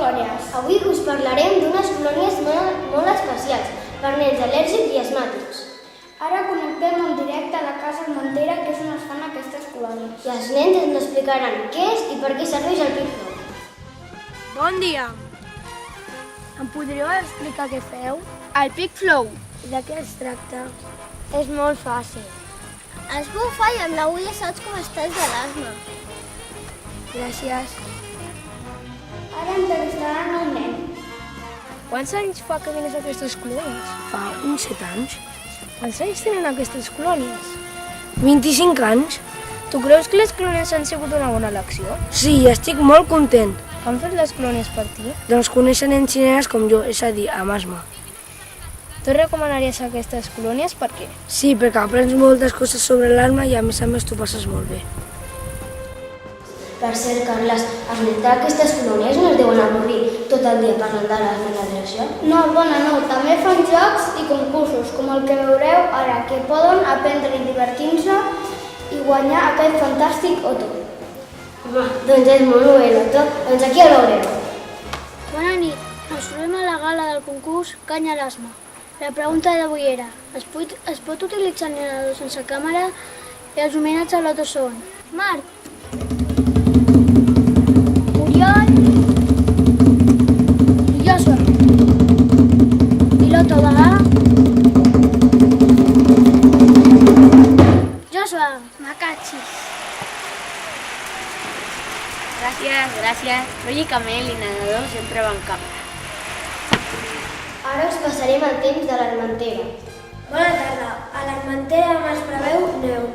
colònies? Avui us parlarem d'unes colònies molt especials per nens al·lèrgics i asmàtics. Ara connectem en directe a la casa Armentera, que és on es fan aquestes colònies. I els nens ens explicaran què és i per què serveix el PICFLOW. Bon dia! Em podríeu explicar què feu? El PICFLOW. De què es tracta? És molt fàcil. Es bufa i amb l'agulla saps com estàs de l'asma. Gràcies. Ara entrevistaran un nen. Quants anys fa que vines a aquestes colònies? Fa uns 7 anys. Quants anys tenen aquestes colònies? 25 anys? Tu creus que les colònies han sigut una bona elecció? Sí, estic molt content. Què han fet les colònies per ti? Doncs coneixen nens i nenes com jo, és a dir, amb asma. Tu recomanaries aquestes colònies per què? Sí, perquè aprens moltes coses sobre l'asma i a més t'ho passes molt bé. Per cert, Carles, els nens d'aquestes colònies no es deuen avorrir tot el dia parlant de l'asma i la direcció? No, bona no. També fan jocs i concursos, com el que veureu ara, que poden aprendre i divertir-se i guanyar aquest fantàstic Otto. Home, doncs és molt bé, l'Otto. Doncs aquí el veureu. Bona nit. Ens trobem a la gala del concurs Canya a l'asma. La pregunta d'avui era: es pot utilitzar el nedador sense càmera? I els homenatges a l'Otto són Marc, Oriol i Joshua. I l'Otto Bagà. Joshua, Macachis. Gràcies. Lògicament, l'innedador sempre va amb càmera. Ara us passarem el temps de l'Armentera. Bona tarda. A l'Armentera es preveu neu.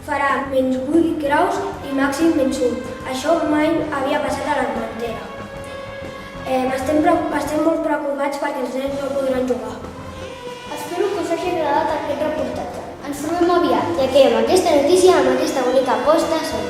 Farà -8 graus i màxim -1. Això mai havia passat a l'Armentera. Estem molt preocupats perquè els nens no podran jugar. Espero que us hagi agradat aquest reportatge. Ens trobem aviat. Ja que amb aquesta notícia, amb aquesta bonica aposta, som